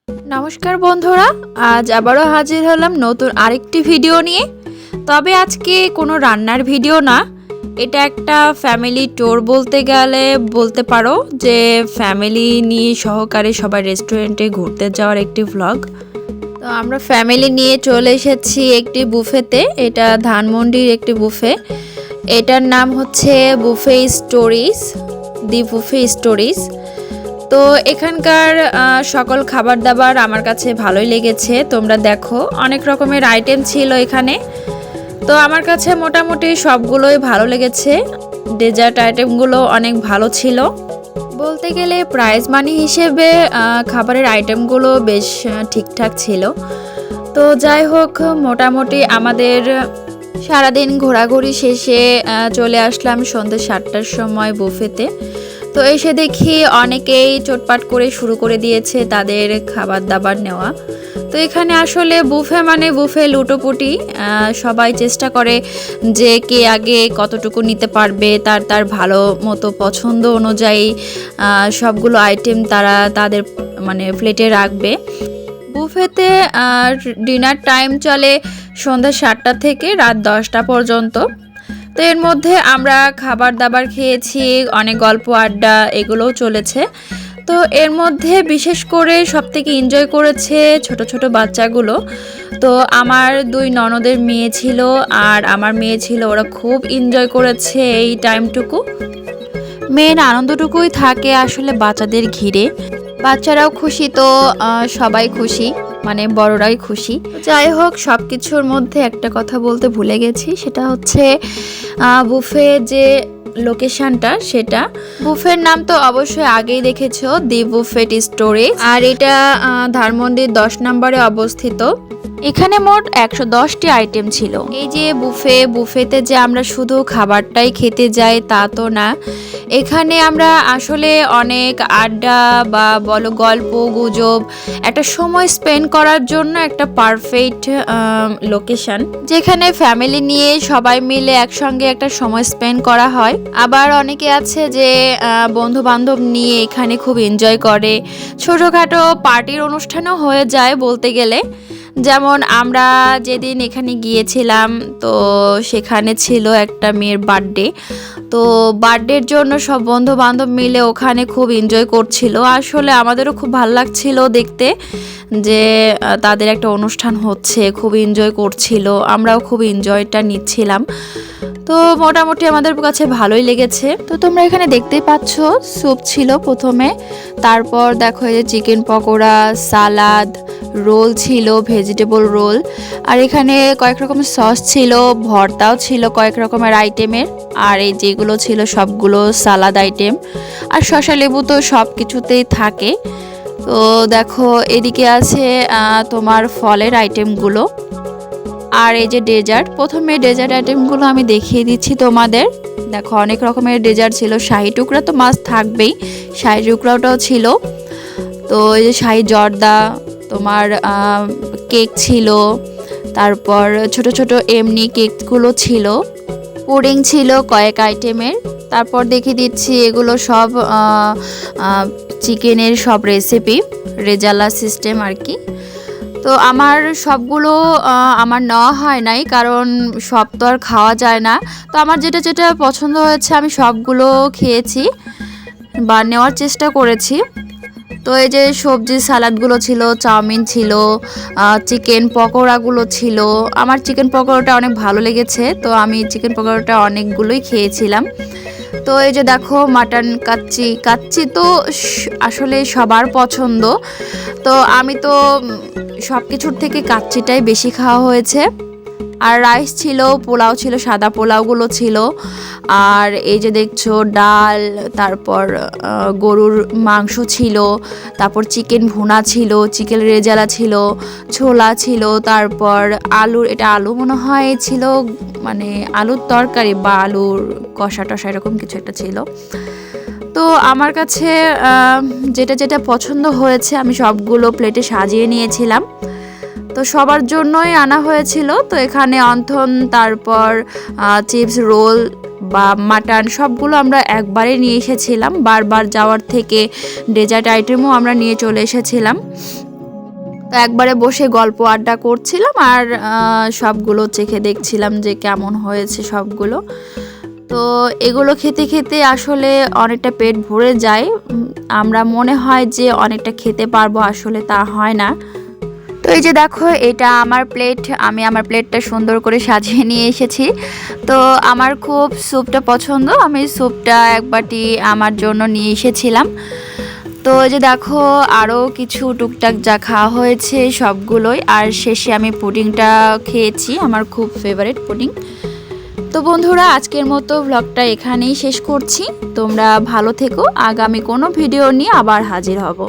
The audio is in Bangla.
নমস্কার বন্ধুরা, আজ আবারও হাজির হলাম নতুন আরেকটি ভিডিও নিয়ে। তবে আজকে কোনো রান্নার ভিডিও না, এটা একটা ফ্যামিলি ট্যুর বলতে গেলে বলতে পারো, যে ফ্যামিলি নিয়ে সহকারে সবাই রেস্টুরেন্টে ঘুরতে যাওয়ার একটি ভ্লগ। তো আমরা ফ্যামিলি নিয়ে চলে এসেছি একটি বুফেতে। এটা ধানমন্ডির একটি বুফে, এটার নাম হচ্ছে বুফে স্টোরিজ, দি বুফে স্টোরিজ। তো এখানকার সকল খাবার দাবার আমার কাছে ভালোই লেগেছে। তোমরা দেখো অনেক রকমের আইটেম ছিল এখানে, তো আমার কাছে মোটামুটি সবগুলোই ভালো লেগেছে। ডেজার্ট আইটেমগুলো অনেক ভালো ছিল বলতে গেলে। প্রাইস মানি হিসেবে খাবারের আইটেমগুলো বেশ ঠিকঠাক ছিল। তো যাই হোক, মোটামুটি আমাদের সারাদিন ঘোরাঘুরি শেষে চলে আসলাম সন্ধ্যে 7টার সময় বুফেতে। তো এসে দেখি অনেকেই চটপাট করে শুরু করে দিয়েছে তাদের খাবার দাবার নেওয়া। তো এখানে আসলে বুফে মানে বুফে লুটোপুটি, সবাই চেষ্টা করে যে কে আগে কতটুকু নিতে পারবে, তার ভালো মতো পছন্দ অনুযায়ী সবগুলো আইটেম তারা তাদের মানে প্লেটে রাখবে। বুফেতে ডিনার টাইম চলে সন্ধ্যা 7টা থেকে রাত 10টা পর্যন্ত। তো এর মধ্যে আমরা খাবার দাবার খেয়েছি, অনেক গল্প আড্ডা এগুলোও চলেছে। তো এর মধ্যে বিশেষ করে সবথেকে এনজয় করেছে ছোট ছোট বাচ্চাগুলো। তো আমার 2 ননদের মেয়ে ছিল আর আমার মেয়ে ছিল, ওরা খুব এনজয় করেছে এই টাইমটুকু। মেন আনন্দটুকুই থাকে আসলে বাচ্চাদের ঘিরে, বাচ্চারাও খুশি তো সবাই খুশি, মানে বড়রাই খুশি। যাই হোক, সব কিছুর মধ্যে একটা কথা বলতে ভুলে গেছি, সেটা হচ্ছে বুফে যে লোকেশনটা, সেটা বুফের নাম তো অবশ্যই আগেই দেখেছো, দি বুফেট স্টোরেজ। আর এটা ধানমন্ডির 10 নম্বরে অবস্থিত। এখানে মোট 110টি আইটেম ছিল। এই যে বুফেতে যে আমরা শুধু খাবারটাই খেতে যাই তা তো না, এখানে আমরা আসলে অনেক আড্ডা বা বলো গল্প গুজব, একটা সময় স্পেন্ড করার জন্য একটা পারফেক্ট লোকেশন, যেখানে ফ্যামিলি নিয়ে সবাই মিলে একসঙ্গে একটা সময় স্পেন্ড করা হয়। আবার অনেকে আছে যে বন্ধু বান্ধব নিয়ে এখানে খুব এনজয় করে, ছোটোখাটো পার্টির অনুষ্ঠানও হয়ে যায় বলতে গেলে। যেমন আমরা যেদিন এখানে গিয়েছিলাম, তো সেখানে ছিল একটা মেয়ের বার্থডে। তো বার্থডের জন্য সব বন্ধু বান্ধব মিলে ওখানে খুব এনজয় করছিল। আসলে আমাদেরও খুব ভালো লাগছিল দেখতে যে তাদের একটা অনুষ্ঠান হচ্ছে, খুব এনজয় করছিল, আমরাও খুব এনজয়টা নিচ্ছিলাম। তো মোটামুটি আমাদের কাছে ভালোই লেগেছে। তো তোমরা এখানে দেখতেই পাচ্ছ, স্যুপ ছিল প্রথমে, তারপর দেখো এই যে চিকেন পকোড়া, সালাদ, রোল ছিল, ভেজিটেবল রোল, আর এখানে কয়েক রকমের সস ছিল, ভর্তাও ছিল কয়েক রকমের আইটেমের, আর এই যেগুলো ছিল সবগুলো সালাদ আইটেম। আর শসা লেবু তো সব কিছুতেই থাকে। তো দেখো এদিকে আছে তোমার ফলের আইটেমগুলো, আর এই যে ডেজার্ট। প্রথমে ডেজার্ট আইটেমগুলো আমি দেখিয়ে দিচ্ছি তোমাদের। দেখো অনেক রকমের ডেজার্ট ছিল, শাহি টুকরা তো মাছ থাকবেই, শাহি টুকরাটাও ছিল। তো এই যে শাহি জর্দা, তোমার কেক ছিল, তারপর ছোট ছোট এমনি কেকগুলো ছিল, পুডিং ছিল কয়েক আইটেমের। তারপর দেখিয়ে দিচ্ছি এগুলো সব চিকেনের সব রেসিপি, রেজালা সিস্টেম আর কি। তো আমার সবগুলো আমার নেওয়া হয় নাই, কারণ সব তো আর খাওয়া যায় না। তো আমার যেটা যেটা পছন্দ হয়েছে আমি সবগুলো খেয়েছি বা নেওয়ার চেষ্টা করেছি। তো এই যে সবজি সালাদগুলো ছিল, চাউমিন ছিল, চিকেন পকোড়াগুলো ছিল। আমার চিকেন পকোড়াটা অনেক ভালো লেগেছে, তো আমি চিকেন পকোড়াটা অনেকগুলোই খেয়েছিলাম। তো এই যে দেখো মাটন কাচ্চি তো আসলে সবার পছন্দ। তো আমি তো সব কিছুর থেকে কাচ্চিটাই বেশি খাওয়া হয়েছে। আর রাইস ছিল, পোলাও ছিল, সাদা পোলাওগুলো ছিল। আর এই যে দেখছো ডাল, তারপর গরুর মাংস ছিল, তারপর চিকেন ভুনা ছিল, চিকেন রেজালা ছিল, ছোলা ছিল, তারপর আলুর, এটা আলু মনে হয় ছিল, মানে আলুর তরকারি বা আলুর কষা টষা এরকম কিছু একটা ছিল। তো আমার কাছে যেটা যেটা পছন্দ হয়েছে আমি সবগুলো প্লেটে সাজিয়ে নিয়েছিলাম। তো সবার জন্যই আনা হয়েছিল। তো এখানে অন্থন, তারপর চিপস, রোল বা মাটন সবগুলো আমরা একবারে নিয়ে এসেছিলাম। বারবার যাওয়ার থেকে ডেজার্ট আইটেমও আমরা নিয়ে চলে এসেছিলাম। একবারে বসে গল্প আড্ডা করছিলাম আর সবগুলো চেখে দেখছিলাম যে কেমন হয়েছে সবগুলো। তো এগুলো খেতে খেতে আসলে অনেকটা পেট ভরে যায়। আমরা মনে হয় যে অনেকটা খেতে পারবো, আসলে তা হয় না। তো এই যে দেখো, এটা আমার প্লেট, আমি আমার প্লেটটা সুন্দর করে সাজিয়ে নিয়ে এসেছি। তো আমার খুব স্যুপটা পছন্দ, আমি স্যুপটা এক বাটি আমার জন্য নিয়ে এসেছিলাম। তো এই যে দেখো, আরও কিছু টুকটাক যা খাওয়া হয়েছে সবগুলোই, আর শেষে আমি পুডিংটা খেয়েছি, আমার খুব ফেভারিট পুডিং। তো বন্ধুরা, আজকের মতো ভ্লগটা এখানেই শেষ করছি। তোমরা ভালো থেকো, আগামী কোনো ভিডিও নিয়ে আবার হাজির হব।